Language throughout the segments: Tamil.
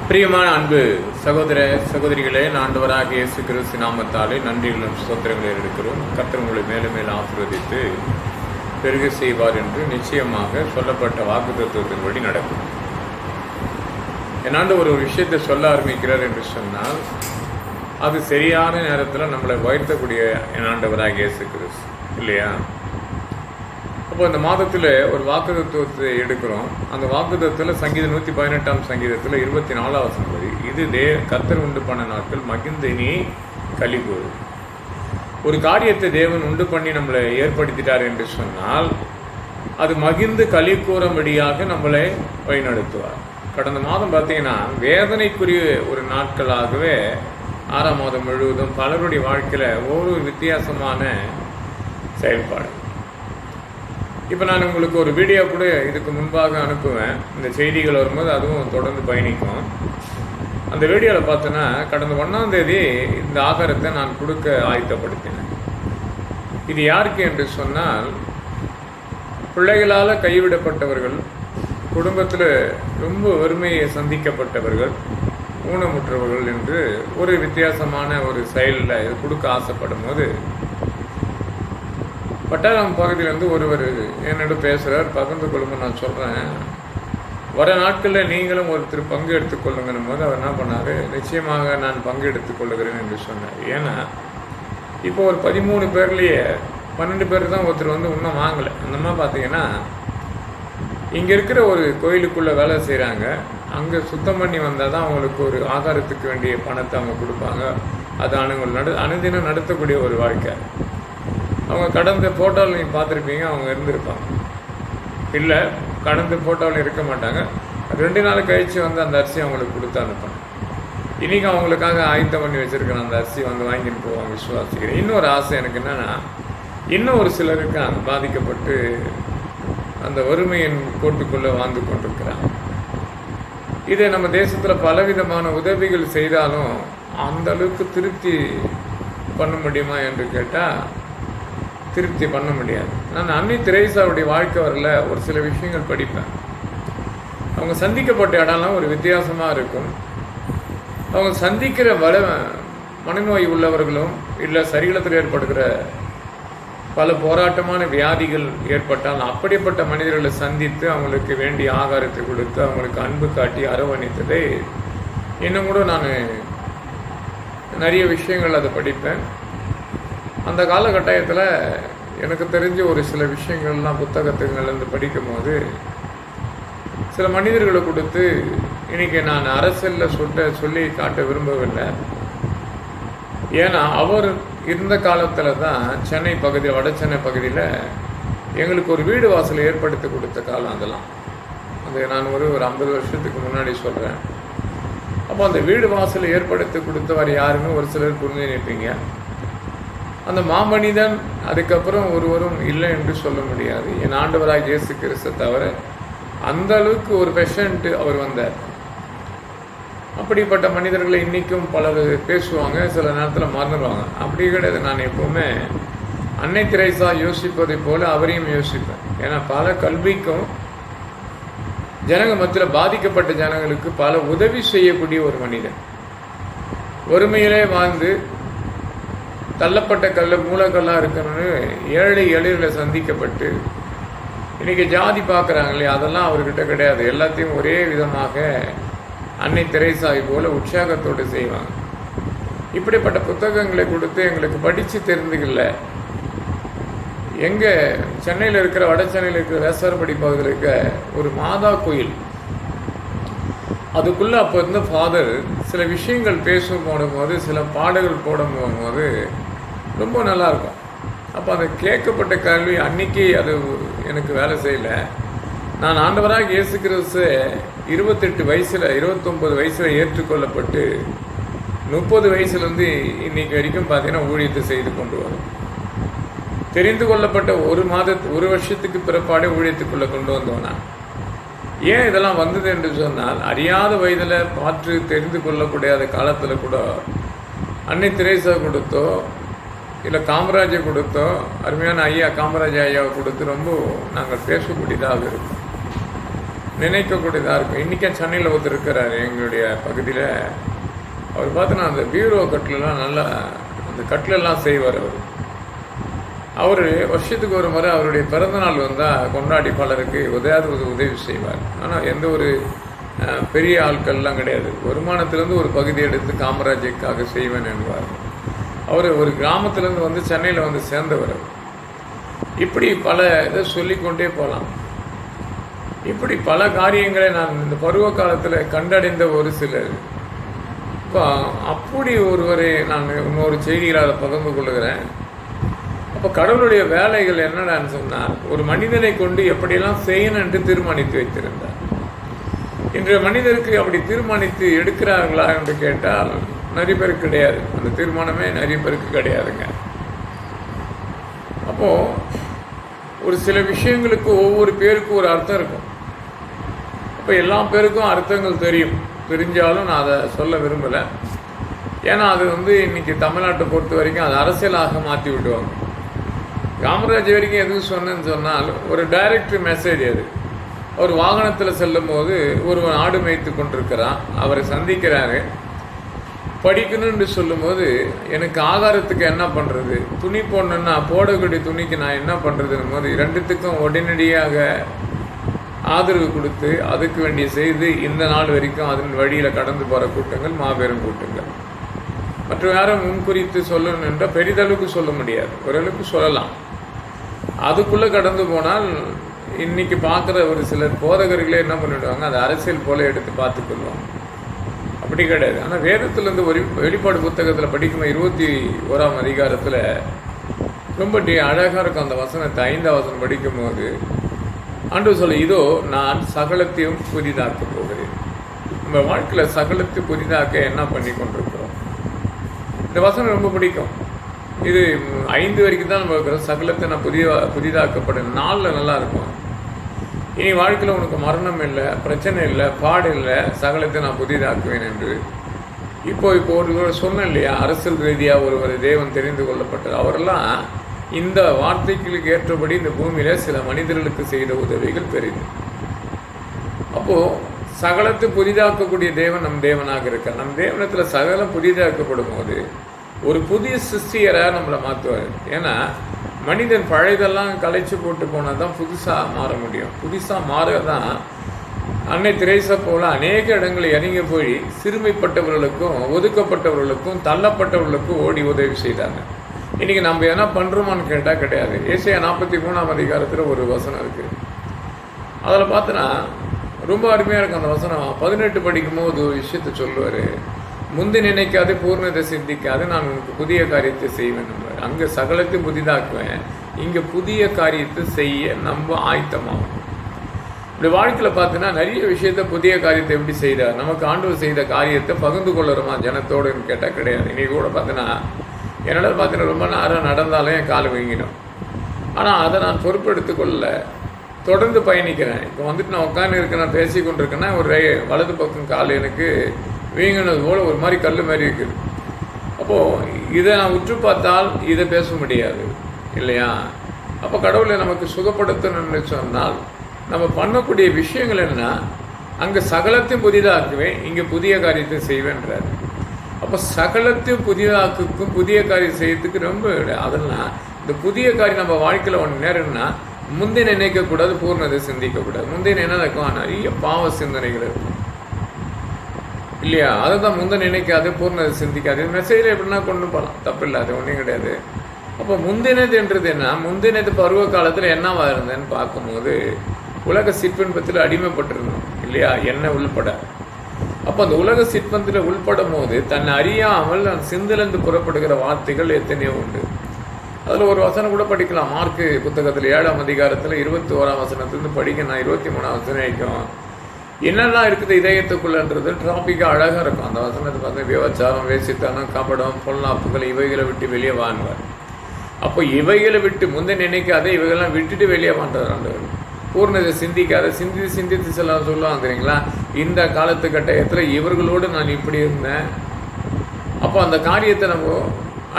பிரியமான அன்பு சகோதர சகோதரிகளே, ஆண்டவராகிய இயேசு கிறிஸ்து நாமத்தாலே நன்றிகளும் ஸ்தோத்திரங்களை எடுக்கிறோம். கர்த்தர் உங்களை மேலும் மேலும் ஆசீர்வதித்து பெருக செய்வார் என்று நிச்சயமாக சொல்லப்பட்ட வாக்குத்தத்தத்தின்படி நடக்கும். என் ஆண்டவர் ஒரு விஷயத்தை சொல்ல ஆரம்பிக்கிறார் என்று சொன்னால் அது சரியான நேரத்தில் நம்மளை உயர்த்தக்கூடிய என் ஆண்டவராகிய இயேசு கிறிஸ்து இல்லையா? அப்போ இந்த மாதத்தில் ஒரு வாக்குத்தத்தத்தை எடுக்கிறோம். அந்த வாக்குத்தத்தில் சங்கீதம் 118 சங்கீதத்தில் 24 வசனம், இது கர்த்தர் உண்டு பண்ண நாட்கள் மகிழ்ந்து நீ களிகூறு. ஒரு காரியத்தை தேவன் உண்டு பண்ணி நம்மளை ஏற்படுத்திட்டார் என்று சொன்னால் அது மகிழ்ந்து களி கூறும்படியாக நம்மளை வழிநடத்துவார். கடந்த மாதம் பார்த்தீங்கன்னா வேதனைக்குரிய ஒரு நாட்களாகவே 6ஆம் மாதம் முழுவதும் பலருடைய வாழ்க்கையில் ஒரு வித்தியாசமான செயல்பாடு. இப்போ நான் உங்களுக்கு ஒரு வீடியோ கூட இதுக்கு முன்பாக அனுப்புவேன். இந்த செய்திகள் வரும்போது அதுவும் தொடர்ந்து பயணிக்கும். அந்த வீடியோவில் பார்த்தோன்னா கடந்த 1ஆம் தேதி இந்த ஆகாரத்தை நான் கொடுக்க ஆயத்தப்படுத்தினேன். இது யாருக்கு என்று சொன்னால் பிள்ளைகளால் கைவிடப்பட்டவர்கள், குடும்பத்தில் ரொம்ப வறுமையை சந்திக்கப்பட்டவர்கள், ஊனமுற்றவர்கள் என்று ஒரு வித்தியாசமான ஒரு செயலில் இது கொடுக்க ஆசைப்படும் போது பட்டாளம் பகுதியிலேருந்து ஒருவர் என்னோட பேசுகிறார். பகிர்ந்து கொள்ளுங்க, நான் சொல்கிறேன், வர நாட்களில் நீங்களும் ஒருத்தர் பங்கு எடுத்துக்கொள்ளுங்கன்னும் போது அவர் என்ன பண்ணார், நிச்சயமாக நான் பங்கு எடுத்துக்கொள்ளுகிறேன் என்று சொன்னார். ஏன்னா இப்போ ஒரு 13 பேர்லேயே 12 பேர் தான் ஒருத்தர் வந்து இன்னும் வாங்கலை. அந்த மாதிரி பார்த்தீங்கன்னா இங்கே இருக்கிற ஒரு கோயிலுக்குள்ளே வேலை செய்கிறாங்க. அங்கே சுத்தம் பண்ணி வந்தால் தான் அவங்களுக்கு ஒரு ஆகாரத்துக்கு வேண்டிய பணத்தை அவங்க கொடுப்பாங்க. அது அனுதினம் நடத்தக்கூடிய ஒரு வாழ்க்கை. அவங்க கடந்த ஃபோட்டோவில் நீங்கள் பார்த்துருப்பீங்க, அவங்க இருந்திருப்பாங்க. இல்லை, கடந்த ஃபோட்டோவில் இருக்க மாட்டாங்க. 2 நாள் கழித்து வந்து அந்த அரிசி அவங்களுக்கு கொடுத்து அனுப்பாங்க. இன்றைக்கி அவங்களுக்காக ஆயத்தம் பண்ணி வச்சுருக்கிறேன், அந்த அரிசி வந்து வாங்கிட்டு போவாங்க, விசுவாசிக்கிறேன். இன்னொரு ஆசை எனக்கு என்னென்னா, இன்னும் ஒரு சிலருக்கு அங்கே பாதிக்கப்பட்டு அந்த வறுமையின் கோட்டுக்குள்ளே வாழ்ந்து கொண்டிருக்கிறாங்க. இதை நம்ம தேசத்தில் பலவிதமான உதவிகள் செய்தாலும் அந்த அளவுக்கு திருப்தி பண்ண முடியுமா என்று கேட்டால் திருப்தி பண்ண முடியாது. நான் அன்னை தெரேசாவுடைய வாழ்க்கை வரல ஒரு சில விஷயங்கள் படிப்பேன். அவங்க சந்திக்கப்பட்ட இடம்லாம் ஒரு வித்தியாசமாக இருக்கும். அவங்க சந்திக்கிற மனநோய் உள்ளவர்களும் இல்லை சரீரத்தில் ஏற்படுகிற பல போராட்டமான வியாதிகள் ஏற்பட்டால் அப்படிப்பட்ட மனிதர்களை சந்தித்து அவங்களுக்கு வேண்டிய ஆகாரத்தை கொடுத்து அவங்களுக்கு அன்பு காட்டி அரவணைத்ததை இன்னும் கூட நான் நிறைய விஷயங்கள் அதை படிப்பேன். அந்த காலகட்டத்தில் எனக்கு தெரிஞ்ச ஒரு சில விஷயங்கள்லாம் புத்தகத்துங்கள்லேருந்து படிக்கும் போது சில மனிதர்களை கொடுத்து, இன்றைக்கி நான் அரசியலில் சொல்லி காட்ட விரும்பவில்லை. ஏன்னா அவர் இருந்த காலத்தில் தான் சென்னை பகுதியில், வட சென்னை பகுதியில் எங்களுக்கு ஒரு வீடு வாசலை ஏற்படுத்தி கொடுத்த காலம் அதெல்லாம். அது நான் ஒரு 50 வருஷத்துக்கு முன்னாடி சொல்கிறேன். அப்போ அந்த வீடு வாசலை ஏற்படுத்தி கொடுத்தவர் யாருன்னு ஒரு சிலர் புரிஞ்சு நிற்பீங்க. அந்த மாமனிதன் அதுக்கப்புறம் ஒருவரும் இல்லை என்று சொல்ல முடியாது. என் ஆண்டவராக இயேசு கிறிஸ்து தவிர அந்த அளவுக்கு ஒரு பெஷண்ட் அவர் வந்தார். அப்படிப்பட்ட மனிதர்களை இன்றைக்கும் பலர் பேசுவாங்க, சில நேரத்தில் மறந்துடுவாங்க. அப்படி கிடையாது. நான் எப்போவுமே அன்னை தெரேசா யோசிப்பதை போல அவரையும் யோசிப்பேன். ஏன்னா பல கல்விக்கும் ஜனங்க மத்தியில் பாதிக்கப்பட்ட ஜனங்களுக்கு பல உதவி செய்யக்கூடிய ஒரு மனிதன், வறுமையிலே வாழ்ந்து தள்ளப்பட்ட மூலக்கல்லாக இருக்கணும்னு ஏழை எளிர்களை சந்திக்கப்பட்டு இன்றைக்கி ஜாதி பார்க்குறாங்களே, அதெல்லாம் அவர்கிட்ட கிடையாது. எல்லாத்தையும் ஒரே விதமாக அன்னை தெரேசாவை போல உற்சாகத்தோடு செய்வாங்க. இப்படிப்பட்ட புத்தகங்களை கொடுத்து எங்களுக்கு படித்து தெரிந்துக்கல. எங்கே சென்னையில் இருக்கிற, வட சென்னையில் இருக்கிற வேசாரப்படி பகுதியில் இருக்க ஒரு மாதா கோயில், அதுக்குள்ளே அப்போ இருந்த ஃபாதர் சில விஷயங்கள் பேசும் போடும்போது, சில பாடல்கள் போடும் போகும்போது ரொம்ப நல்லாயிருக்கும். அப்போ அந்த கேட்கப்பட்ட கல்வி அன்றைக்கி அது எனக்கு வேலை செய்யலை. நான் ஆண்டவராக இயேசு கிறிஸ்து 28 வயசில் 29 வயசில் ஏற்றுக்கொள்ளப்பட்டு 30 வயசுலேருந்து இன்றைக்கி வரைக்கும் பார்த்தீங்கன்னா ஊழியத்தை செய்து கொண்டு வரும். தெரிந்து கொள்ளப்பட்ட ஒரு வருஷத்துக்கு பிறப்பாடே ஊழியத்துக்குள்ளே கொண்டு வந்தோம். நான் ஏன் இதெல்லாம் வந்தது என்று சொன்னால், அறியாத வயதில் பார்த்து தெரிந்து கொள்ளக்கூடாத காலத்தில் கூட அன்னை தெரேசா கொடுத்தோ இல்லை காமராஜை கொடுத்தோ, அருமையான ஐயா காமராஜ் ஐயாவை கொடுத்து ரொம்ப நாங்கள் பேசக்கூடியதாக இருக்கும். நினைக்கக்கூடியதாக இருக்கும். இன்றைக்கே சென்னையில் ஒருத்தர் இருக்கிறார் எங்களுடைய பகுதியில். அவர் பார்த்தோன்னா அந்த பீரோ கட்டிலெலாம் நல்லா அந்த கட்டிலெல்லாம் செய்வார். அவர் வருஷத்துக்கு ஒரு முறை அவருடைய பிறந்தநாள் வந்தால் கொண்டாடி பலருக்கு உதவி செய்வார். ஆனால் எந்த ஒரு பெரிய ஆட்கள்லாம் கிடையாது. வருமானத்திலேருந்து ஒரு பகுதி எடுத்து காமராஜுக்காக செய்வேன் என்பார். அவர் ஒரு கிராமத்திலேருந்து வந்து சென்னையில் வந்து சேர்ந்தவர். இப்படி பல இதை சொல்லிக்கொண்டே போகலாம். இப்படி பல காரியங்களை நான் இந்த பருவ காலத்தில் கண்டடைந்த ஒரு சிலர். இப்போ அப்படி ஒருவரை நான் இன்னொரு செய்திகளை பகிர்ந்து கொள்ளுகிறேன். அப்போ கடவுளுடைய வேலைகள் என்னடான்னு சொன்னால், ஒரு மனிதனை கொண்டு எப்படியெல்லாம் செய்யணும் என்று தீர்மானித்து வைத்திருந்தார். இன்றைய மனிதருக்கு அப்படி தீர்மானித்து எடுக்கிறார்களா என்று கேட்டால் நிறைய பேருக்கு கிடையாது. அந்த தீர்மானமே நிறைய பேருக்கு கிடையாதுங்க. அப்போது ஒரு சில விஷயங்களுக்கு ஒவ்வொரு பேருக்கும் ஒரு அர்த்தம் இருக்கும். அப்போ எல்லா பேருக்கும் அர்த்தங்கள் தெரிஞ்சாலும் நான் அதை சொல்ல விரும்பலை. ஏன்னா அது வந்து இன்றைக்கி தமிழ்நாட்டை பொறுத்த வரைக்கும் அது அரசியலாக மாற்றி விடுவாங்க. காமராஜ் வரைக்கும் எதுவும் சொன்னேன்னு சொன்னால், ஒரு டைரக்ட் மெசேஜ் அது. அவர் வாகனத்தில் செல்லும் போது ஒருவன் ஆடு மேய்த்து கொண்டிருக்கிறான். அவரை சந்திக்கிறாரு. படிக்கணும்னு சொல்லும்போது, எனக்கு ஆகாரத்துக்கு என்ன பண்ணுறது, துணி போடணுன்னா போடக்கூடிய துணிக்கு நான் என்ன பண்ணுறதுன்னும் போது, ரெண்டுத்துக்கும் உடனடியாக ஆதரவு கொடுத்து அதுக்கு வேண்டிய செய்து இந்த நாள் வரைக்கும் அதன் வழியில் கடந்து போகிற கூட்டங்கள் மாபெரும் கூட்டங்கள். மற்ற யாரும் முன்குறித்து சொல்லணும் என்றால் பெரிதளவுக்கு சொல்ல முடியாது, ஓரளவுக்கு சொல்லலாம். அதுக்குள்ளே கடந்து போனால் இன்றைக்கி பார்க்குற ஒரு சிலர் போதகர்களே என்ன பண்ணிவிடுவாங்க, அது அரசியல் போல எடுத்து பார்த்துக்கொள்வாங்க. அப்படி கிடையாது. ஆனால் வேதத்துலேருந்து வெளிப்பாடு புத்தகத்தில் படிக்கும் 21ஆம் அதிகாரத்தில் ரொம்ப அழகாக இருக்கும் அந்த வசனத்தை. 5ஆம் வசனம் படிக்கும் போது ஆண்டவர் சொல்ல, இதோ நான் சகலத்தையும் புதிதாக்க போகிறேன். நம்ம வாழ்க்கையில் சகலத்தை புதிதாக்க என்ன பண்ணி கொண்டிருக்கிறோம். இந்த வசனம் ரொம்ப பிடிக்கும். இது 5 வரைக்கும் தான் நம்ம இருக்கிறோம். சகலத்தை நான் புதிதாக்கப்படும் நாளில் நல்லா இருக்கும். இனி வாழ்க்கையில் உனக்கு மரணம் இல்லை, பிரச்சனை இல்லை, பாடு இல்லை, சகலத்தை நான் புதிதாக்குவேன் என்று. இப்போ ஒரு சொன்னேன் இல்லையா, அரசியல் ரீதியாக ஒருவர் தேவன் தெரிந்து கொள்ளப்பட்டார். அவரெல்லாம் இந்த வார்த்தைகளுக்கு ஏற்றபடி இந்த பூமியில் சில மனிதர்களுக்கு செய்த உதவிகள் பெரிது. அப்போது சகலத்தை புதிதாக்கக்கூடிய தேவன் நம் தேவனாக இருக்கார். நம் தேவனத்தில் சகலம் புதிதாக்கப்படும் போது ஒரு புதிய சிருஷ்டியராக நம்மளை மாற்றுவார். ஏன்னா மனிதன் பழையதெல்லாம் கலைச்சி போட்டு போனால் தான் புதுசாக மாற முடியும். புதுசாக மாற தான் அன்னை திரேசா போல அநேக இடங்களில் இறங்கி போய் சிறுமைப்பட்டவர்களுக்கும் ஒதுக்கப்பட்டவர்களுக்கும் தள்ளப்பட்டவர்களுக்கும் ஓடி உதவி செய்தாங்க. இன்றைக்கி நம்ம என்ன பண்ணுறோமான்னு கேட்டால் கிடையாது. ஏசாயா 43ஆம் அதிகாரத்தில் ஒரு வசனம் இருக்குது. அதில் பார்த்தோன்னா ரொம்ப அருமையாக இருக்கும் அந்த வசனம். 18 படிக்கும்போது ஒரு விஷயத்தை சொல்லுவார். முந்தி நினைக்காது பூர்ணத்தை சிந்திக்காது, நான் உனக்கு புதிய காரியத்தை செய்வேன். அங்கே சகலத்தையும் புதிதாக்குவேன், இங்கே புதிய காரியத்தை செய்ய நம்ம ஆயத்தமாகும். இப்படி வாழ்க்கையில் பார்த்தீங்கன்னா நிறைய விஷயத்த புதிய காரியத்தை எப்படி செய்தார். நமக்கு ஆண்டவர் செய்த காரியத்தை பகிர்ந்து கொள்ளுறோமா ஜனத்தோடுன்னு கேட்டால் கிடையாது. இன்றைக்கி கூட பார்த்தீங்கன்னா என்னோட பார்த்தீங்கன்னா ரொம்ப நேரம் நடந்தாலும் என் கால் வீங்கிடும். ஆனால் அதை நான் பொறுப்பெடுத்து கொள்ள தொடர்ந்து பயணிக்கிறேன். இப்போ வந்துட்டு நான் உட்காந்து இருக்கேன், நான் பேசி கொண்டு இருக்கேன்னா ஒரு வலது பக்கம் கால் எனக்கு வீங்கினது போல் ஒரு மாதிரி கல் மாதிரி இருக்குது. அப்போது இதை நான் உற்று பார்த்தால் இதை பேச முடியாது இல்லையா. அப்போ கடவுளை நமக்கு சுகப்படுத்தணும்னு சொன்னால் நம்ம பண்ணக்கூடிய விஷயங்கள் என்ன, அங்கே சகலத்தையும் புதிதாக்குவேன், இங்கே புதிய காரியத்தை செய்வேன்றார். அப்போ சகலத்தையும் புதிதாக்குக்கும் புதிய காரியம் செய்யறதுக்கு ரொம்ப அதெல்லாம் இந்த புதிய காரியம் நம்ம வாழ்க்கையில் ஒன்று நேரம்னா முந்தைய நினைக்கக்கூடாது, பூர்ணத்தை சிந்திக்கக்கூடாது. முந்தைய என்ன இருக்கும், நிறைய பாவ சிந்தனைகள் இருக்கும் இல்லையா. அதை தான் முந்தை நினைக்காது, பூர்ணத்தை சிந்திக்காது. மெசேஜில் எப்படின்னா கொண்டு போகலாம், தப்பு இல்லை, அது ஒன்றும் கிடையாது. அப்போ முந்தினதுன்றது என்ன, முந்தினது பருவ காலத்தில் என்னவா இருந்தேன்னு பார்க்கும்போது உலக சிற்றின்பத்தில் அடிமைப்பட்டிருந்தோம் இல்லையா, என்ன உள்பட. அப்போ அந்த உலக சிற்பத்தில் உள்படும் போது தன்னை அறியாமல் சிந்திலிருந்து புறப்படுகிற வார்த்தைகள் எத்தனையோ உண்டு. அதில் ஒரு வசனம் கூட படிக்கலாம். மார்க்கு புத்தகத்தில் 7ஆம் அதிகாரத்தில் 21ஆம் வசனத்துலேருந்து படிக்க நான் 23ஆம் வசனம் வரைக்கும் என்னெல்லாம் இருக்குது இதயத்துக்குள்ளன்றது டாப்பிக்காக அழகாக இருக்கும். அந்த வசனத்தை பார்த்து விபச்சாரம், வேசித்தனம், கபடம், பொல்லாப்புகள் இவைகளை விட்டு வெளியே வாங்குவார். அப்போ இவைகளை விட்டு முந்தை நினைக்காத இவைகள்லாம் விட்டுட்டு வெளியே வாண்டார் ஆண்டவர். பூர்ணத்தை சிந்திக்காத சிந்தித்து சொல்லுவாங்க தெரியுங்களா. இந்த காலத்து கட்டாயத்தில் இவர்களோடு நான் இப்படி இருந்தேன். அப்போ அந்த காரியத்தை நம்ம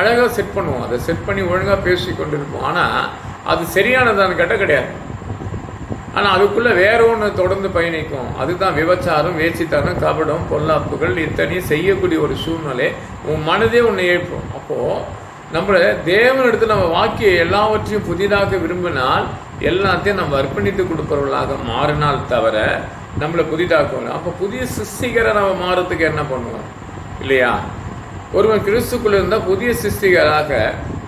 அழகாக செட் பண்ணுவோம். அதை செட் பண்ணி ஒழுங்காக பேசி கொண்டு இருப்போம். ஆனால் அது சரியானதான்னு கேட்டால் கிடையாது. ஆனால் அதுக்குள்ளே வேற ஒன்று தொடர்ந்து பயணிக்கும். அதுதான் விபச்சாரம், வேசித்தனம், கபடம், பொல்லாப்புகள் இத்தனையும் செய்யக்கூடிய ஒரு சூழ்நிலை. உன் மனதே ஒன்று ஏற்படும். அப்போது நம்மளை தேவனிடத்தில் நம்ம வாக்கிய எல்லாவற்றையும் புதிதாக விரும்பினால் எல்லாத்தையும் நம்ம அர்ப்பணித்து கொடுப்பவர்களாக மாறினால் தவிர நம்மளை புதிதாக்குவோம். அப்போ புதிய சிருஷ்டிகரை நம்ம மாறத்துக்கு என்ன பண்ணுவோம் இல்லையா? ஒருவன் கிறிஸ்துக்குள்ள இருந்தால் புதிய சிருஷ்டிகராக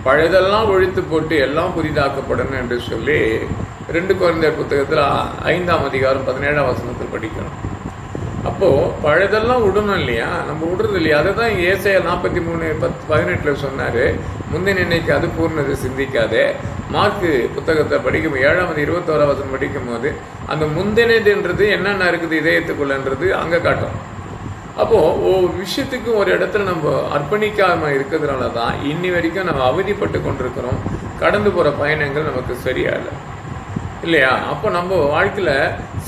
பழையதெல்லாம் ஒழித்து போட்டு எல்லாம் புதிதாக்கப்படணும் என்று சொல்லி 2 கொரிந்தியர் புத்தகத்தில் 5ஆம் அதிகாரம் 17ஆம் வசனத்தில் படிக்கணும். அப்போது பழையதெல்லாம் விடணும் இல்லையா? நம்ம விடுறது இல்லையா? அதை தான் ஏசாயா 43:18 சொன்னார். முந்தின இன்னைக்கு அது பூர்ணது சிந்திக்காதே. மார்க்கு புத்தகத்தை படிக்கும் 7ஆம் 21ஆம் வசனம் படிக்கும் போது அந்த முந்தினதுன்றது என்னென்ன இருக்குது இதயத்துக்குள்ளன்றது அங்கே காட்டும். அப்போது ஒரு விஷயத்துக்கு ஒரு இடத்துல நம்ம அர்ப்பணிக்காமல் இருக்கிறதுனால தான் இன்னி வரைக்கும் நம்ம அவதிப்பட்டு கொண்டிருக்கிறோம். கடந்து போகிற பயணங்கள் நமக்கு சரியாயில்லை இல்லையா? அப்போ நம்ம வாழ்க்கையில்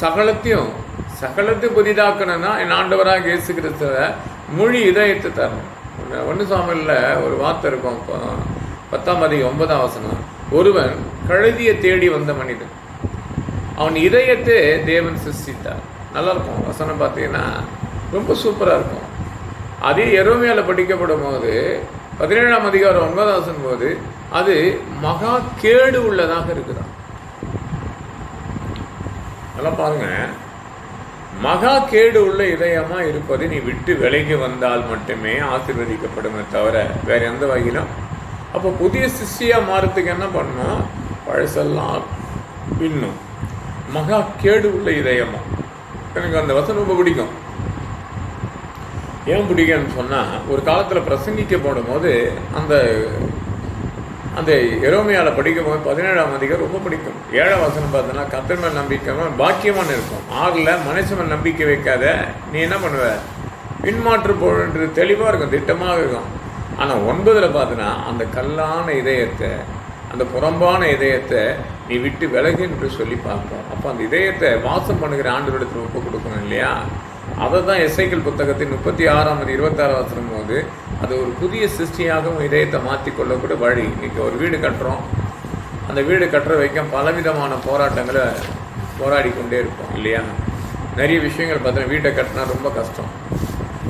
சகலத்தையும் புதிதாக்கணும்னா என் ஆண்டவராக இயேசு கிறிஸ்துவ மொழி இதயத்தை தரணும். 1 சாமுவேல்ல ஒரு வார்த்தை இருக்கும், 10ஆம் அதிகாரம் 9ஆம் வசனம். ஒருவன் கழுதியை தேடி வந்த மனிதன், அவன் இதயத்தை தேவன் சிருஷ்டித்தார். நல்லா இருக்கும் வசனம், பார்த்தீங்கன்னா ரொம்ப சூப்பராக இருக்கும். அதே எரோமியால படிக்கப்படும் போது 17ஆம் அதிகாரம் 9ஆம் வசனம் போது அது மகா கேடு உள்ளதாக இருக்குதான். நல்லா பாருங்க, மகா கேடு உள்ள இதயமா இருப்பது நீ விட்டு விலகி வந்தால் மட்டுமே ஆசீர்வதிக்கப்படுமே தவிர வேற எந்த வகையிலும். அப்போ புதிய சிஷ்டியா மாறத்துக்கு என்ன பண்ணணும்? பழசெல்லாம் இன்னும் மகா கேடு உள்ள இதயமா. எனக்கு அந்த வசனம் ரொம்ப பிடிக்கும். ஏன் பிடிக்கும்னு சொன்னால், ஒரு காலத்தில் பிரசங்கிக்க போடும்போது அந்த எரோமியாவில் படிக்கும் போது 17ஆம் அதிகாரம் ரொம்ப பிடிக்கும். 7ஆம் வசனம் பார்த்தோன்னா கர்த்தர் மேல் நம்பிக்கை பாக்கியமான இருக்கும். 6ல் மனுஷன் மேல் நம்பிக்கை வைக்காத, நீ என்ன பண்ணுவ? பின்மாற்று போடுன்றது தெளிவாக இருக்கும், திட்டமாக இருக்கும். ஆனால் 9ல் பார்த்தோன்னா அந்த கல்லான இதயத்தை, அந்த புறம்பான இதயத்தை நீ விட்டு விலகு என்று சொல்லி பார்ப்போம். அப்போ அந்த இதயத்தை வாசம் பண்ணுகிற ஆண்டவரிடத்தில் ஒப்பு கொடுக்கணும் இல்லையா? அதை தான் எசேக்கியேல் புத்தகத்தின் 36ஆம் 26ஆம் வசனம் போது அது ஒரு புதிய சிருஷ்டியாகவும் இதயத்தை மாற்றிக்கொள்ளக்கூடிய வழி. இன்றைக்கி ஒரு வீடு கட்டுறோம், அந்த வீடு கட்டுற வைக்க பலவிதமான போராட்டங்களை போராடி கொண்டே இருப்போம் இல்லையா? நிறைய விஷயங்கள் பார்த்தோன்னா வீட்டை கட்டினா ரொம்ப கஷ்டம்.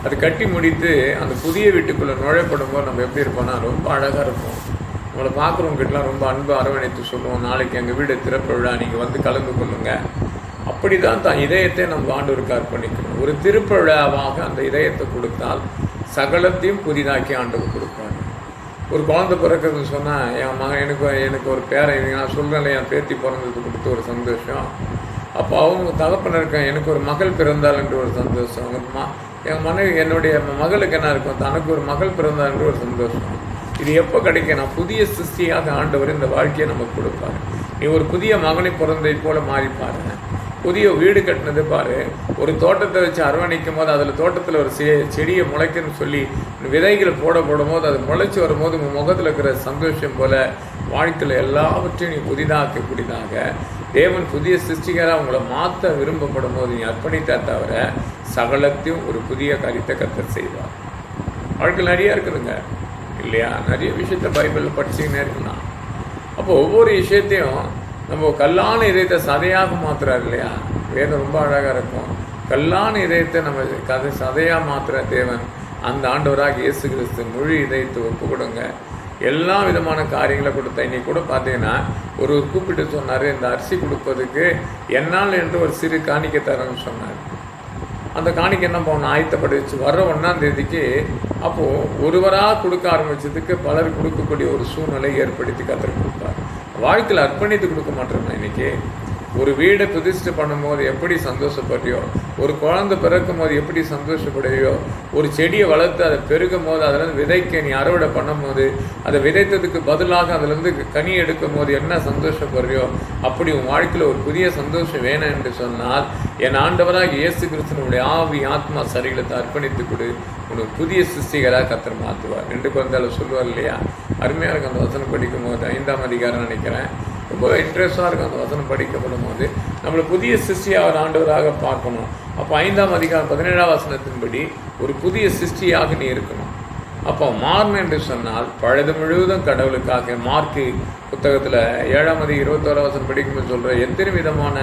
அது கட்டி முடித்து அந்த புதிய வீட்டுக்குள்ளே நுழைப்படும் போது நம்ம எப்படி இருப்போம்னா ரொம்ப அழகாக இருப்போம். நம்மளை பார்க்குறவங்ககிட்டலாம் ரொம்ப அன்பு அரவணைத்து சொல்லுவோம், நாளைக்கு எங்கள் வீடு திறப்பு விழா, நீங்கள் வந்து கலந்து கொள்ளுங்கள். அப்படி தான் இதயத்தை நம்ம ஆண்டவருக்கு அர்ப்பணிக்கணும். ஒரு திருப்பவிழாவாக அந்த இதயத்தை கொடுத்தால் சகலத்தையும் புதிதாக்கி ஆண்டவர் கொடுப்பார். ஒரு குழந்தை பிறக்கிறதுன்னு சொன்னால், என் மகன் எனக்கு ஒரு பேரை நான் சொல்கிறேன், என் பேத்தி பிறந்தது கொடுத்து ஒரு சந்தோஷம். அப்போ அவங்க தகப்பனருக்கு எனக்கு ஒரு மகள் பிறந்தாள் என்று ஒரு சந்தோஷம். என் மனைவி என்னுடைய மகளுக்கு என்ன இருக்கும், தனக்கு ஒரு மகள் பிறந்தாள் என்று ஒரு சந்தோஷம். இது எப்போ கிடைக்கும்? நான் புதிய சிருஷ்டியாக ஆண்டவர் இந்த வாழ்க்கையை நமக்கு கொடுப்பார். நீ ஒரு புதிய மகனை பிறந்தை போல மாறி பாருங்க. புதிய வீடு கட்டினது பாரு. ஒரு தோட்டத்தை வச்சு அரவணைக்கும் போது அதில் தோட்டத்தில் ஒரு செடியை முளைக்குன்னு சொல்லி விதைகளை போடும் போது அது முளைச்சி வரும்போது உங்கள் முகத்தில் இருக்கிற சந்தோஷம் போல வாழ்க்கையில் எல்லாவற்றையும் நீ புதிதாக தேவன் புதிய சிருஷ்டிகராக உங்களை மாற்ற விரும்பப்படும் போது நீ அர்ப்பணித்தா தவிர சகலத்தையும் ஒரு புதிய காரியத்தை கர்த்தர் செய்வார். வாழ்க்கையில் நிறையா இருக்குதுங்க இல்லையா? நிறைய விஷயத்த பைபிளில் படிச்சுக்கினே இருக்கலாம். அப்போ ஒவ்வொரு விஷயத்தையும் நம்ம கல்லான இதயத்தை சதையாக மாற்றுறாரு இல்லையா? வேதம் ரொம்ப அழகாக இருக்கும். கல்லான இதயத்தை நம்ம சதையாக மாற்றுற தேவன் அந்த ஆண்டவராக இயேசு கிறிஸ்து முழு இதயத்தை ஒப்பு கொடுங்க. எல்லா விதமான காரியங்களை கொடுத்த. இன்னைக்கு கூட பார்த்தீங்கன்னா ஒரு கூப்பிட்டு சொன்னார், இந்த அரிசி கொடுப்பதுக்கு என்னால் என்று ஒரு சிறு காணிக்கை தரேன்னு சொன்னார். அந்த காணிக்கை என்ன பண்ண ஆயத்தப்பட்டு வர்ற 1ஆம் தேதிக்கு அப்போது ஒருவராக கொடுக்க ஆரம்பித்ததுக்கு பலர் கொடுக்கக்கூடிய ஒரு சூழ்நிலை ஏற்படுத்தி கர்த்தர் கொடுப்பார். வாழ்க்கையில் அர்ப்பணித்து கொடுக்க மாட்டோம்னா இன்றைக்கி ஒரு வீடை பிரதிஷ்டை பண்ணும்போது எப்படி சந்தோஷப்படுறியோ, ஒரு குழந்தை பிறக்கும் போது எப்படி சந்தோஷப்படுறியோ, ஒரு செடியை வளர்த்து அதை பெருகும் போது அதிலேருந்து விதைக்க நீ அறுவடை பண்ணும் போது அதை விதைத்ததுக்கு பதிலாக அதிலேருந்து கனி எடுக்கும் போது என்ன சந்தோஷப்படுறியோ, அப்படி உன் வாழ்க்கையில் ஒரு புதிய சந்தோஷம் வேணும் என்று சொன்னால் என் ஆண்டவராக இயேசு கிறிஸ்துவனுடைய ஆவி ஆத்மா சரீரத்தை அர்ப்பணித்து கொடு, உனக்கு புதிய சிருஷ்டிகராக கர்த்தர் மாற்றுவார். 2 கொரிந்தியர் சொல்லுவார் இல்லையா? அருமையாக இருக்கும் அந்த வசனம் படிக்கும் போது 5ஆம் அதிகாரம் நினைக்கிறேன். ரொம்ப இன்ட்ரெஸ்டாக இருக்கும் அந்த வசனம் படிக்கப்படும் போது. நம்மளை புதிய சிருஷ்டியாக ஆண்டவராக பார்க்கணும். அப்போ 5ஆம் அதிகாரம் 17ஆம் வசனத்தின்படி ஒரு புதிய சிருஷ்டியாக நீ இருக்கணும். அப்போ மாறணும் என்று சொன்னால் பழுது முழுவதும் கடவுளுக்காக. மார்க்கு புத்தகத்தில் 7:21 படிக்கும்போது சொல்கிற எத்தனை விதமான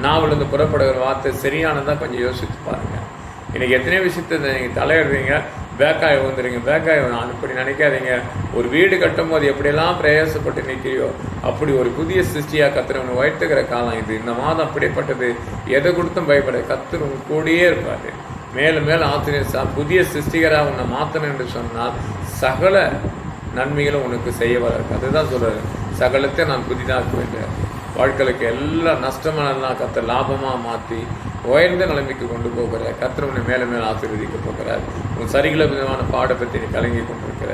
நாவலிருந்து புறப்படுகிற வார்த்தை சரியானதாக கொஞ்சம் யோசித்து பாருங்கள். இன்றைக்கி எத்தனையோ விஷயத்தை நீங்கள் தலையிடுறீங்க, பேக்காய் வந்துடுங்க. பேக்காய் அப்படி நினைக்காதீங்க. ஒரு வீடு கட்டும் போது எப்படியெல்லாம் பிரயாசப்பட்டு நிற்கிறியோ அப்படி ஒரு புதிய சிருஷ்டியாக கத்துறவனை வைத்துக்கிற காலம் இது. இந்த மாதம் அப்படிப்பட்டது. எதை கொடுத்தும் பயப்பட கத்தர் உன் கூடயே இருப்பார். மேலும் மேலும் ஆசிரியர் புதிய சிருஷ்டிகராக உன்னை மாற்றணும் என்று சொன்னால் சகல நன்மைகளும் உனக்கு செய்ய வராது. அதுதான் சொல்கிறார், சகலத்தை நான் புதிதாக்குவேன். வாழ்க்கைக்கு எல்லா நஷ்டமானலாம் கத்தர் லாபமாக மாற்றி உயர்ந்த நிலைமைக்கு கொண்டு போகிற கத்தர் உன்னை மேலே மேலே ஆசீர்வதிக்க போகிறார். உன் சரிகள விதமான பாடை பற்றி நீ கலங்கி கொண்டிருக்கிற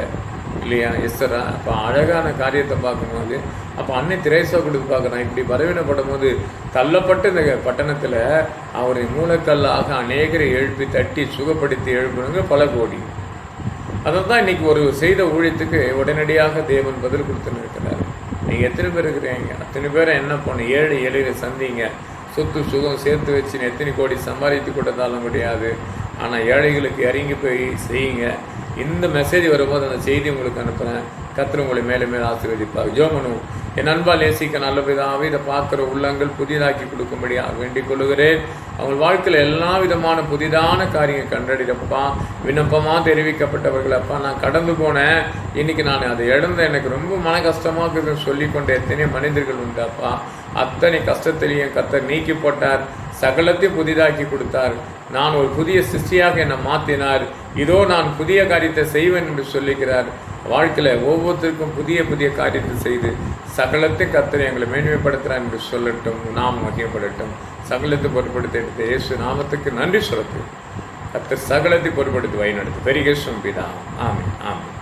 இல்லையா? எஸ்ஸரா அப்போ அழகான காரியத்தை பார்க்கும்போது அப்போ அன்னை திரேசா கொடுத்து பார்க்குறான். இப்படி பலவீனப்படும் போது தள்ளப்பட்டு இந்த பட்டணத்தில் அவரை மூலக்கல்லாக அநேகரை எழுப்பி தட்டி சுகப்படுத்தி எழுப்புனுங்க பல கோடி. அதை தான் இன்றைக்கி ஒரு செய்த ஊழியத்துக்கு உடனடியாக தேவன் பதில் கொடுத்துன்னு இருக்கிறார். நீங்கள் எத்தனை பேர் இருக்கிறீங்க? அத்தனை பேரை என்ன பண்ண ஏழை எளிய சந்திங்க. சொத்து சுகம் சேர்த்து வச்சு எத்தனை கோடி சம்பாதித்து கொடுத்தாலும் முடியாது. ஆனால் ஏழைகளுக்கு இறங்கி போய் செய்யுங்க. இந்த மெசேஜ் வரும்போது அந்த செய்தி உங்களுக்கு அனுப்புகிறேன். கர்த்தர் உங்களை மேலே மேலே ஆசீர்வதிப்பார். ஜெபம் என் அன்பால் நேசிக்க நல்ல விதமாகவே இதை பார்க்குற உள்ளங்கள் புதிதாக்கி கொடுக்கும்படியாக வேண்டிக் கொள்கிறேன். அவங்க வாழ்க்கையில் எல்லா விதமான புதிதான காரியம் கண்டறிடப்பா. விண்ணப்பமாக தெரிவிக்கப்பட்டவர்கள் அப்பா நான் கடந்து போனேன், இன்னைக்கு நான் அதை இழந்த எனக்கு ரொம்ப மன கஷ்டமாக இருக்குதுன்னு சொல்லிக்கொண்ட எத்தனையோ மனிதர்கள் உண்டாப்பா. அத்தனை கஷ்டத்திலையும் கர்த்தர் நீக்கி போட்டார், சகலத்தையும் புதிதாக்கி கொடுத்தார். நான் ஒரு புதிய சிருஷ்டியாக என்னை மாற்றினார். இதோ நான் புதிய காரியத்தை செய்வேன் என்று சொல்லிக்கிறார். வாழ்க்கையில் ஒவ்வொருத்தருக்கும் புதிய புதிய காரியத்தை செய்து சகலத்தை கர்த்தர் எங்களை மேன்மைப்படுத்துகிறார் என்று சொல்லட்டும். நாம் மகிமைப்படட்டும். சகலத்தை பொருட்படுத்தி எடுத்த இயேசு நாமத்துக்கு நன்றி சொல்லட்டும். கர்த்தர் சகலத்தை பொருட்படுத்தி வழிநடத்து. பெரிய பிதா. ஆமென் ஆமென்.